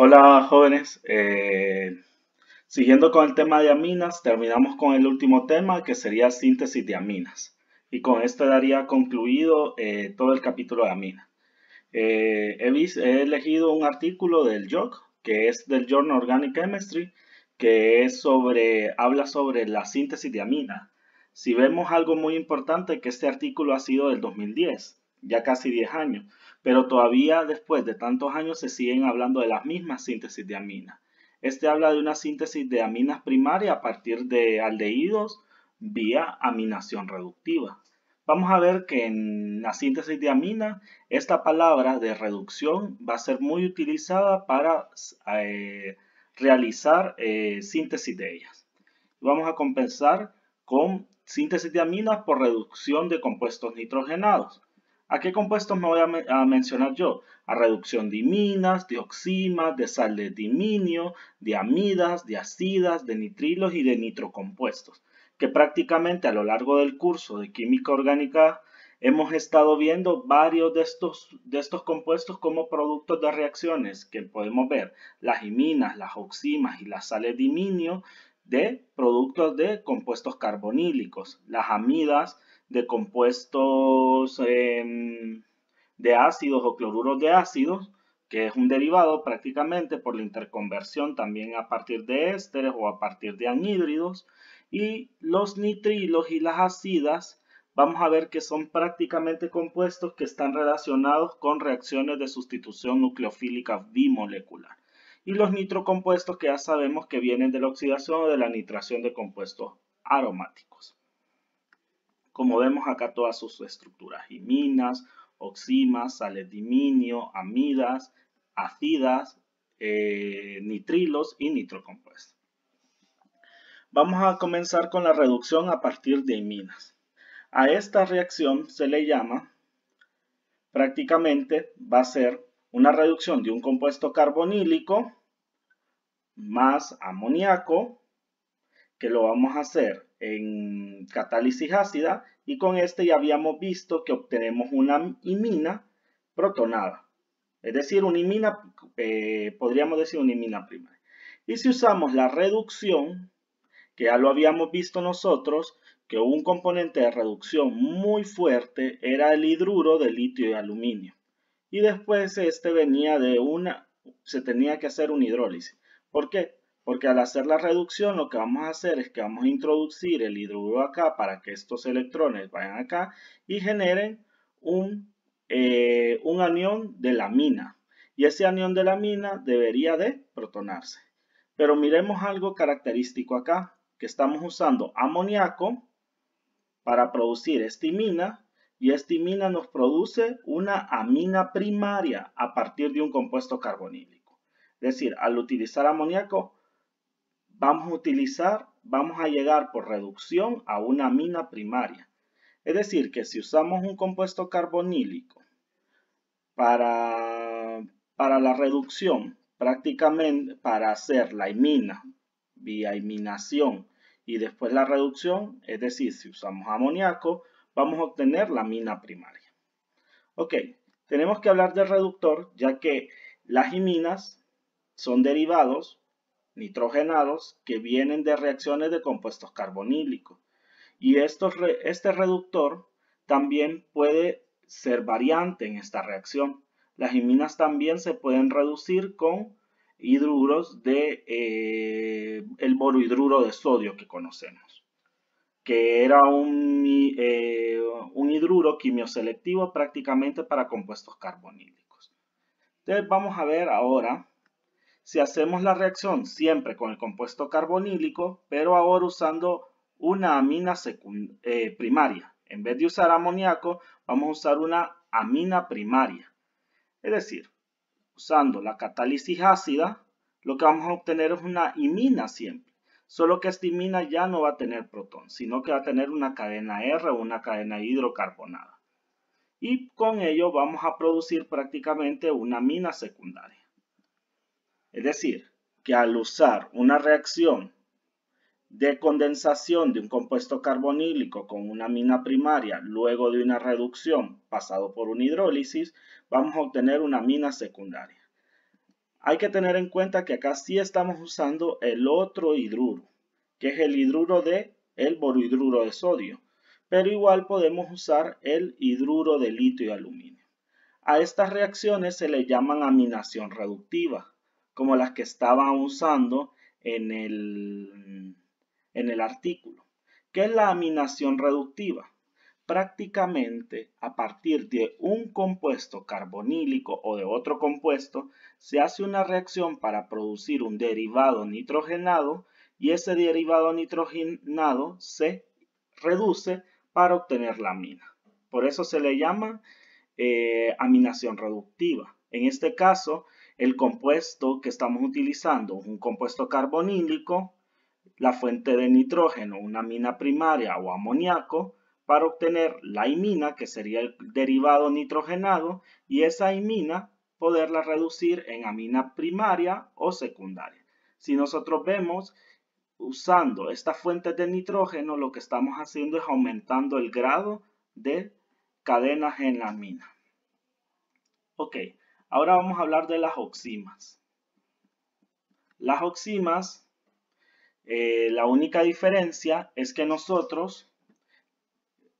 Hola jóvenes, siguiendo con el tema de aminas, terminamos con el último tema que sería síntesis de aminas. Y con esto daría concluido todo el capítulo de aminas. He elegido un artículo del JOC, que es del Journal Organic Chemistry, que habla sobre la síntesis de aminas. Si vemos algo muy importante, que este artículo ha sido del 2010, ya casi 10 años, pero todavía después de tantos años se siguen hablando de las mismas síntesis de aminas. Este habla de una síntesis de aminas primaria a partir de aldehídos vía aminación reductiva. Vamos a ver que en la síntesis de aminas esta palabra de reducción va a ser muy utilizada para realizar síntesis de ellas. Vamos a compensar con síntesis de aminas por reducción de compuestos nitrogenados. ¿A qué compuestos me voy a mencionar yo? A reducción de iminas, de oximas, de sal de diminio, de amidas, de acidas, de nitrilos y de nitrocompuestos, que prácticamente a lo largo del curso de química orgánica hemos estado viendo varios de estos compuestos como productos de reacciones que podemos ver las iminas, las oximas y las sales de diminio de productos de compuestos carbonílicos, las amidas de compuestos de ácidos o cloruros de ácidos, que es un derivado prácticamente por la interconversión también a partir de ésteres o a partir de anhídridos, y los nitrilos y las acidas vamos a ver que son prácticamente compuestos que están relacionados con reacciones de sustitución nucleofílica bimolecular. Y los nitrocompuestos que ya sabemos que vienen de la oxidación o de la nitración de compuestos aromáticos. Como vemos acá todas sus estructuras, iminas, oximas, sales de diminio, amidas, acidas, nitrilos y nitrocompuestos. Vamos a comenzar con la reducción a partir de iminas. A esta reacción se le llama, prácticamente va a ser una reducción de un compuesto carbonílico más amoníaco, que lo vamos a hacer en catálisis ácida, y con este ya habíamos visto que obtenemos una imina protonada, es decir, una imina, podríamos decir una imina primaria. Y si usamos la reducción, que ya lo habíamos visto nosotros, que un componente de reducción muy fuerte era el hidruro de litio y aluminio. Y después este venía de se tenía que hacer una hidrólisis. ¿Por qué? Porque al hacer la reducción lo que vamos a hacer es que vamos a introducir el hidruro acá para que estos electrones vayan acá y generen un anión de la amina. Y ese anión de la amina debería de protonarse. Pero miremos algo característico acá, que estamos usando amoníaco para producir esta imina, y esta imina nos produce una amina primaria a partir de un compuesto carbonílico. Es decir, al utilizar amoníaco, vamos a llegar por reducción a una amina primaria. Es decir, que si usamos un compuesto carbonílico para la reducción, prácticamente para hacer la imina vía iminación y después la reducción, es decir, si usamos amoníaco, vamos a obtener la amina primaria. Ok, tenemos que hablar del reductor, ya que las iminas son derivados nitrogenados que vienen de reacciones de compuestos carbonílicos. Y este reductor también puede ser variante en esta reacción. Las iminas también se pueden reducir con hidruros de el borohidruro de sodio que conocemos, que era un hidruro quimioselectivo prácticamente para compuestos carbonílicos. Entonces vamos a ver ahora si hacemos la reacción siempre con el compuesto carbonílico, pero ahora usando una amina primaria. En vez de usar amoníaco, vamos a usar una amina primaria. Es decir, usando la catálisis ácida, lo que vamos a obtener es una imina siempre. Solo que esta imina ya no va a tener protón, sino que va a tener una cadena R o una cadena hidrocarbonada. Y con ello vamos a producir prácticamente una amina secundaria. Es decir, que al usar una reacción de condensación de un compuesto carbonílico con una amina primaria luego de una reducción pasado por una hidrólisis, vamos a obtener una amina secundaria. Hay que tener en cuenta que acá sí estamos usando el otro hidruro, que es el hidruro de el borohidruro de sodio, pero igual podemos usar el hidruro de litio y aluminio. A estas reacciones se le llaman aminación reductiva, como las que estaban usando en el artículo. ¿Qué es la aminación reductiva? Prácticamente a partir de un compuesto carbonílico o de otro compuesto se hace una reacción para producir un derivado nitrogenado y ese derivado nitrogenado se reduce para obtener la amina. Por eso se le llama aminación reductiva. En este caso, el compuesto que estamos utilizando es un compuesto carbonílico, la fuente de nitrógeno, una amina primaria o amoníaco, para obtener la imina, que sería el derivado nitrogenado, y esa imina poderla reducir en amina primaria o secundaria. Si nosotros vemos, usando estas fuentes de nitrógeno, lo que estamos haciendo es aumentando el grado de cadenas en la amina. Ok, ahora vamos a hablar de las oximas. Las oximas, la única diferencia es que nosotros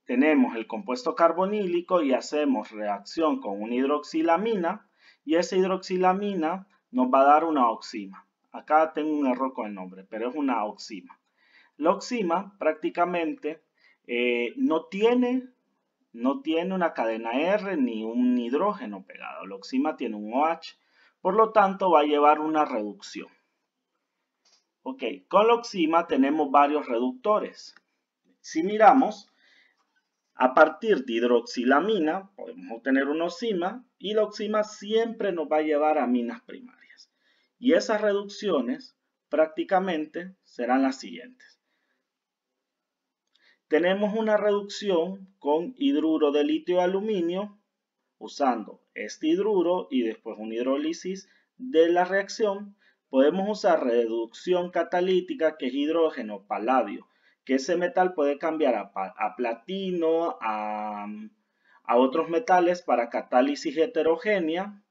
tenemos el compuesto carbonílico y hacemos reacción con una hidroxilamina y esa hidroxilamina nos va a dar una oxima. Acá tengo un error con el nombre, pero es una oxima. La oxima prácticamente no tiene una cadena R ni un hidrógeno pegado. La oxima tiene un OH, por lo tanto va a llevar una reducción. Ok, con la oxima tenemos varios reductores. Si miramos, a partir de hidroxilamina podemos obtener una oxima y la oxima siempre nos va a llevar a aminas primarias. Y esas reducciones prácticamente serán las siguientes. Tenemos una reducción con hidruro de litio y aluminio usando este hidruro y después una hidrólisis de la reacción. Podemos usar reducción catalítica, que es hidrógeno, paladio, que ese metal puede cambiar a platino, a otros metales para catálisis heterogénea.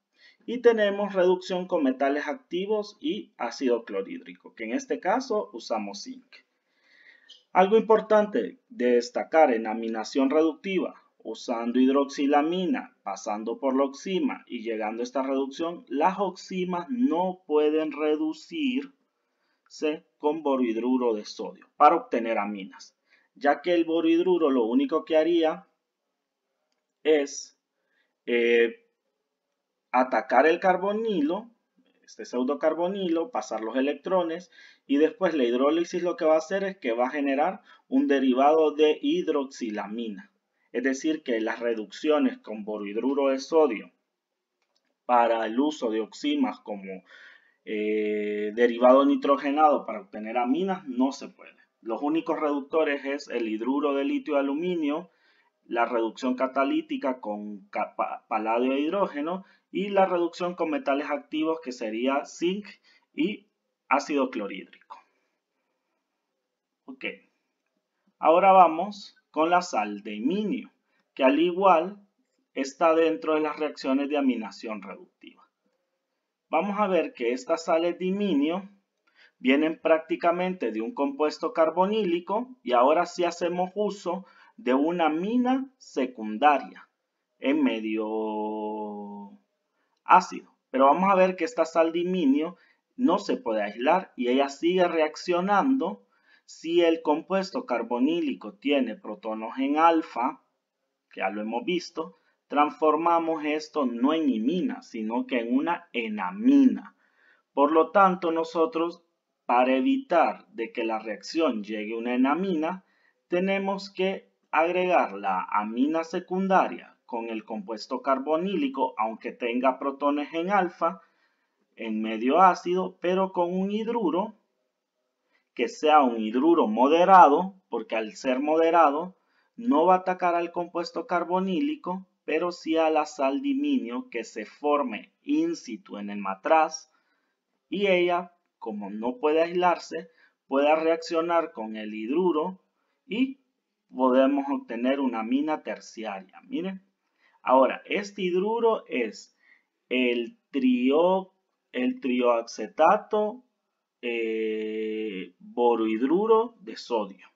Y tenemos reducción con metales activos y ácido clorhídrico, que en este caso usamos zinc. Algo importante de destacar en aminación reductiva, usando hidroxilamina, pasando por la oxima y llegando a esta reducción, las oximas no pueden reducirse con borohidruro de sodio para obtener aminas, ya que el borohidruro lo único que haría es atacar el carbonilo, este pseudocarbonilo, pasar los electrones y después la hidrólisis lo que va a hacer es que va a generar un derivado de hidroxilamina. Es decir, que las reducciones con borohidruro de sodio para el uso de oximas como derivado nitrogenado para obtener aminas no se puede. Los únicos reductores es el hidruro de litio y aluminio, la reducción catalítica con paladio e hidrógeno y la reducción con metales activos, que sería zinc y ácido clorhídrico. Ok, ahora vamos con la sal de iminio, que al igual está dentro de las reacciones de aminación reductiva. Vamos a ver que estas sales de iminio vienen prácticamente de un compuesto carbonílico y ahora sí hacemos uso de una amina secundaria en medio ácido. Pero vamos a ver que esta sal de iminio no se puede aislar y ella sigue reaccionando. Si el compuesto carbonílico tiene protones en alfa, que ya lo hemos visto, transformamos esto no en imina, sino que en una enamina. Por lo tanto, nosotros, para evitar de que la reacción llegue a una enamina, tenemos que agregar la amina secundaria con el compuesto carbonílico, aunque tenga protones en alfa, en medio ácido, pero con un hidruro que sea un hidruro moderado, porque al ser moderado no va a atacar al compuesto carbonílico, pero sí a la sal de iminio que se forme in situ en el matraz y ella, como no puede aislarse, pueda reaccionar con el hidruro y podemos obtener una amina terciaria. Miren, ahora este hidruro es el el trioacetato borohidruro de sodio.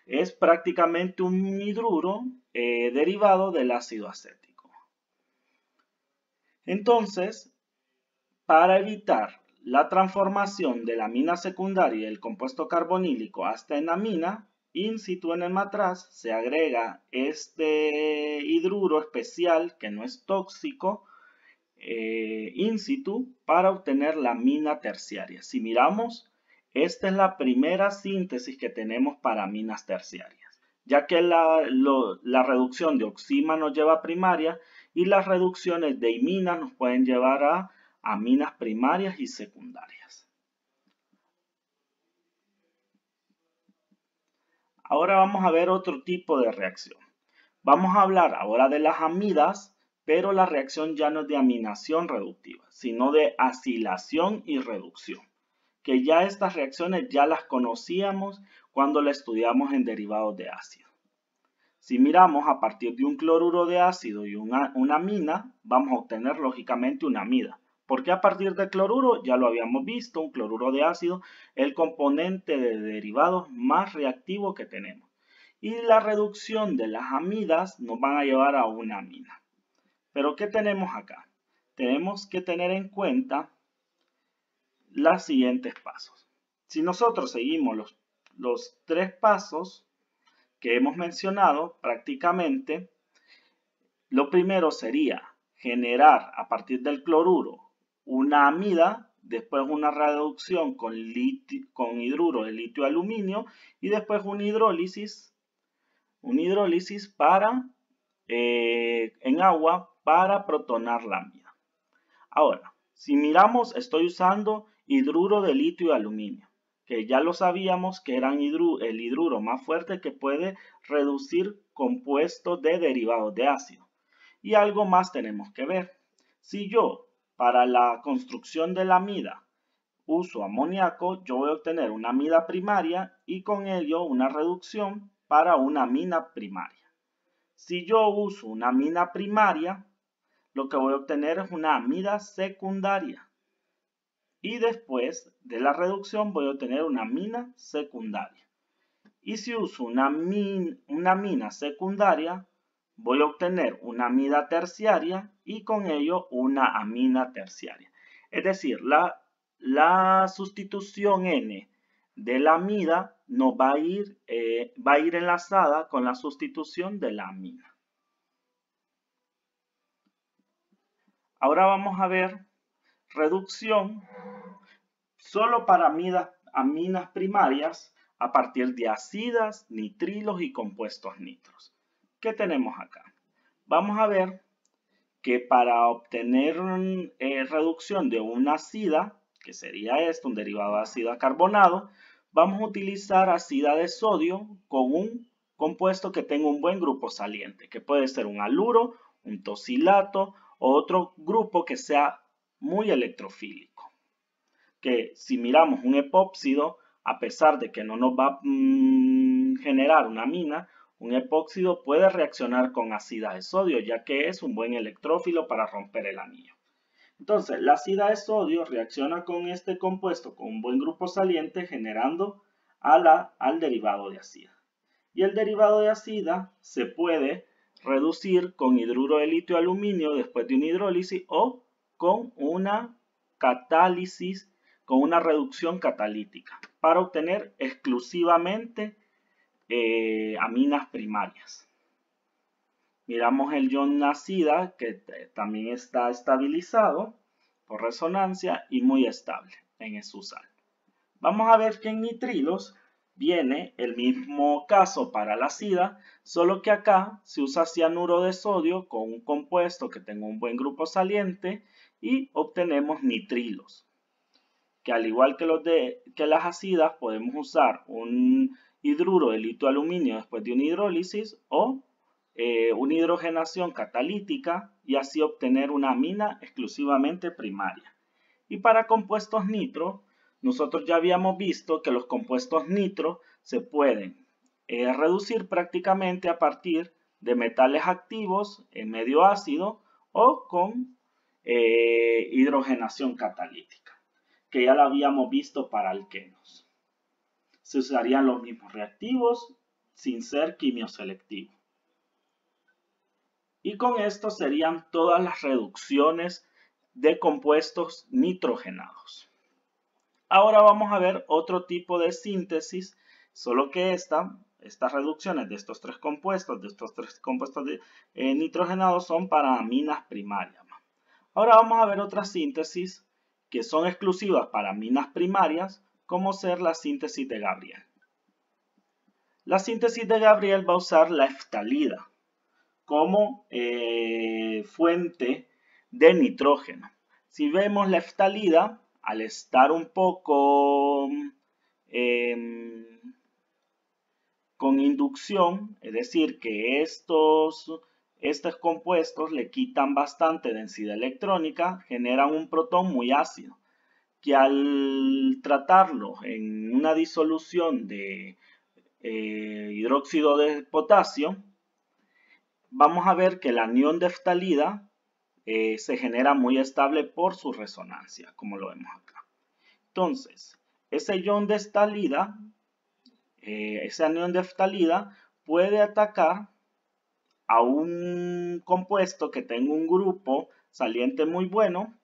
Es prácticamente un hidruro derivado del ácido acético. Entonces, para evitar la transformación de la amina secundaria y el compuesto carbonílico hasta en amina, in situ en el matraz se agrega este hidruro especial que no es tóxico in situ para obtener la amina terciaria. Si miramos, esta es la primera síntesis que tenemos para aminas terciarias, ya que la reducción de oxima nos lleva a primaria y las reducciones de imina nos pueden llevar a aminas primarias y secundarias. Ahora vamos a ver otro tipo de reacción. Vamos a hablar ahora de las amidas, pero la reacción ya no es de aminación reductiva, sino de acilación y reducción, que ya estas reacciones ya las conocíamos cuando las estudiamos en derivados de ácido. Si miramos a partir de un cloruro de ácido y una amina, vamos a obtener lógicamente una amida. Porque a partir del cloruro, ya lo habíamos visto, un cloruro de ácido, el componente de derivados más reactivo que tenemos. Y la reducción de las amidas nos van a llevar a una amina. Pero ¿qué tenemos acá? Tenemos que tener en cuenta los siguientes pasos. Si nosotros seguimos los 3 pasos que hemos mencionado, prácticamente, lo primero sería generar a partir del cloruro una amida, después una reducción con hidruro de litio aluminio y después una hidrólisis en agua para protonar la amida. Ahora, si miramos, estoy usando hidruro de litio y aluminio, que ya lo sabíamos que eran el hidruro más fuerte que puede reducir compuestos de derivados de ácido. Y algo más tenemos que ver. Si yo, para la construcción de la amida, uso amoníaco, yo voy a obtener una amida primaria y con ello una reducción para una amina primaria. Si yo uso una amina primaria, lo que voy a obtener es una amida secundaria. Y después de la reducción voy a obtener una amina secundaria. Y si uso una amina secundaria, voy a obtener una amida terciaria y con ello una amina terciaria. Es decir, la sustitución N de la amida nos va a ir enlazada con la sustitución de la amina. Ahora vamos a ver reducción solo para aminas primarias a partir de ácidas, nitrilos y compuestos nitros. ¿Qué tenemos acá? Vamos a ver que para obtener reducción de una ácida, que sería esto, un derivado de ácido carbonado, vamos a utilizar ácida de sodio con un compuesto que tenga un buen grupo saliente, que puede ser un haluro, un tosilato o otro grupo que sea muy electrofílico. Que si miramos un epóxido, a pesar de que no nos va a generar una amina, un epóxido puede reaccionar con ácida de sodio, ya que es un buen electrófilo para romper el anillo. Entonces, la ácida de sodio reacciona con este compuesto con un buen grupo saliente, generando al derivado de ácida. Y el derivado de ácida se puede reducir con hidruro de litio aluminio después de una hidrólisis o con una catálisis, con una reducción catalítica, para obtener exclusivamente aminas primarias. Miramos el ion ácida, que también está estabilizado por resonancia y muy estable en su sal. Vamos a ver que en nitrilos viene el mismo caso para la ácida, solo que acá se usa cianuro de sodio con un compuesto que tenga un buen grupo saliente y obtenemos nitrilos, que al igual que las ácidas podemos usar un hidruro de litio aluminio después de una hidrólisis o una hidrogenación catalítica y así obtener una amina exclusivamente primaria. Y para compuestos nitro, nosotros ya habíamos visto que los compuestos nitro se pueden reducir prácticamente a partir de metales activos en medio ácido o con hidrogenación catalítica, que ya la habíamos visto para alquenos. Se usarían los mismos reactivos sin ser quimioselectivo. Y con esto serían todas las reducciones de compuestos nitrogenados. Ahora vamos a ver otro tipo de síntesis, solo que estas reducciones de estos tres compuestos, nitrogenados son para aminas primarias. Ahora vamos a ver otras síntesis que son exclusivas para aminas primarias, como ser la síntesis de Gabriel. La síntesis de Gabriel va a usar la ftalida como fuente de nitrógeno. Si vemos la ftalida, al estar un poco con inducción, es decir, que estos compuestos le quitan bastante densidad electrónica, generan un protón muy ácido, que al tratarlo en una disolución de hidróxido de potasio, vamos a ver que el anión de ftalida se genera muy estable por su resonancia, como lo vemos acá. Entonces, ese anión de ftalida puede atacar a un compuesto que tenga un grupo saliente muy bueno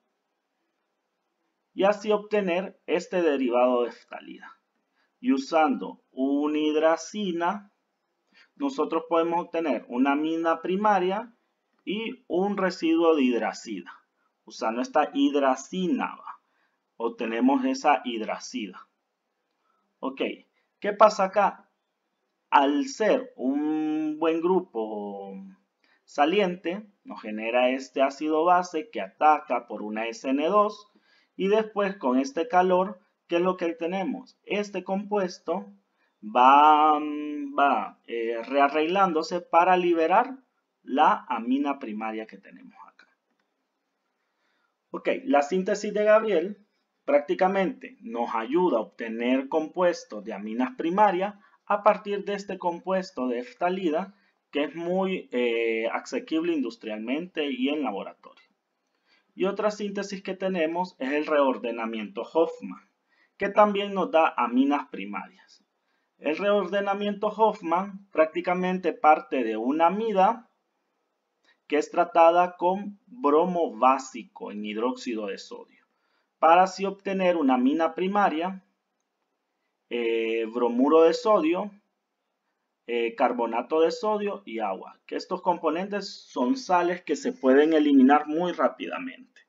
y así obtener este derivado de ftalida. Y usando una hidracina, nosotros podemos obtener una amina primaria y un residuo de hidracida. Usando esta hidracina, obtenemos esa hidracida. Ok, ¿qué pasa acá? Al ser un buen grupo saliente, nos genera este ácido base que ataca por una SN2 y después con este calor, ¿qué es lo que tenemos? Este compuesto va rearreglándose para liberar la amina primaria que tenemos acá. Ok, la síntesis de Gabriel prácticamente nos ayuda a obtener compuestos de aminas primarias a partir de este compuesto de ftalida que es muy asequible industrialmente y en laboratorio. Y otra síntesis que tenemos es el reordenamiento Hofmann, que también nos da aminas primarias. El reordenamiento Hofmann prácticamente parte de una amida que es tratada con bromo básico en hidróxido de sodio, para así obtener una amina primaria, bromuro de sodio, carbonato de sodio y agua, que estos componentes son sales que se pueden eliminar muy rápidamente.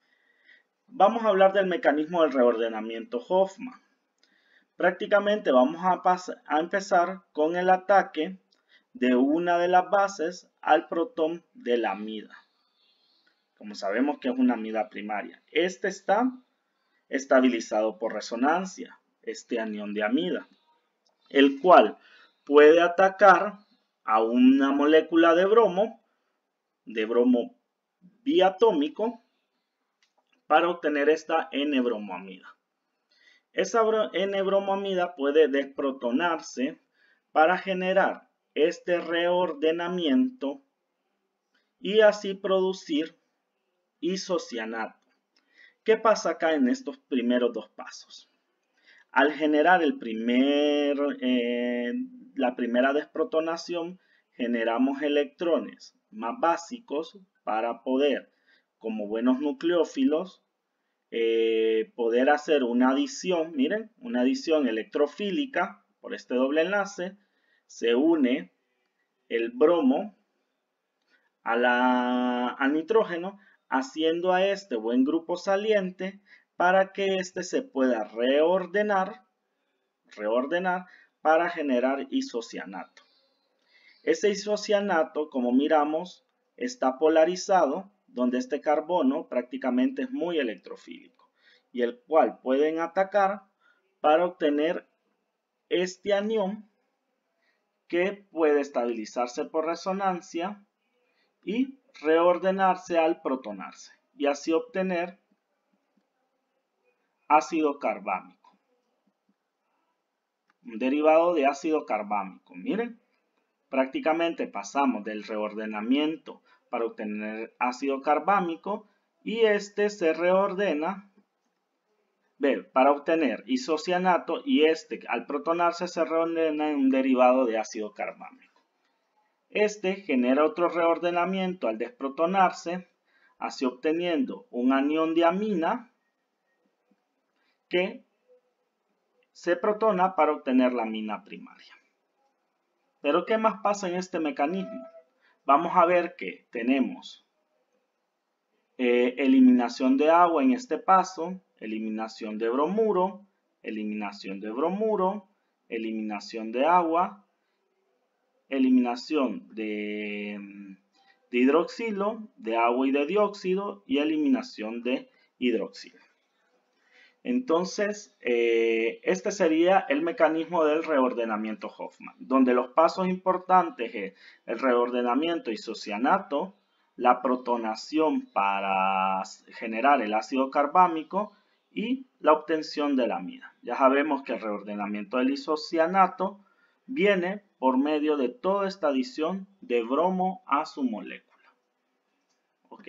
Vamos a hablar del mecanismo del reordenamiento Hofmann. Prácticamente vamos a empezar con el ataque de una de las bases al protón de la amida. Como sabemos que es una amida primaria. Este está estabilizado por resonancia, este anión de amida, el cual puede atacar a una molécula de bromo biatómico, para obtener esta N-bromoamida. Esa N-bromoamida puede desprotonarse para generar este reordenamiento y así producir isocianato. ¿Qué pasa acá en estos primeros dos pasos? Al generar la primera desprotonación, generamos electrones más básicos para poder, como buenos nucleófilos, poder hacer una adición, miren, una adición electrofílica por este doble enlace. Se une el bromo al nitrógeno, haciendo a este buen grupo saliente para que este se pueda reordenar para generar isocianato. Ese isocianato, como miramos, está polarizado, donde este carbono prácticamente es muy electrofílico y el cual pueden atacar para obtener este anión que puede estabilizarse por resonancia y reordenarse al protonarse y así obtener ácido carbámico, un derivado de ácido carbámico. Miren, prácticamente pasamos del reordenamiento para obtener ácido carbámico y este se reordena para obtener isocianato, y este al protonarse se reordena en un derivado de ácido carbámico. Este genera otro reordenamiento al desprotonarse, así obteniendo un anión de amina que se protona para obtener la amina primaria. Pero ¿qué más pasa en este mecanismo? Vamos a ver que tenemos eliminación de agua en este paso, eliminación de bromuro, eliminación de bromuro, eliminación de agua, eliminación de hidroxilo, de agua y de dióxido, y eliminación de hidroxilo. Entonces, este sería el mecanismo del reordenamiento Hofmann, donde los pasos importantes es el reordenamiento isocianato, la protonación para generar el ácido carbámico y la obtención de la amina. Ya sabemos que el reordenamiento del isocianato viene por medio de toda esta adición de bromo a su molécula. Ok.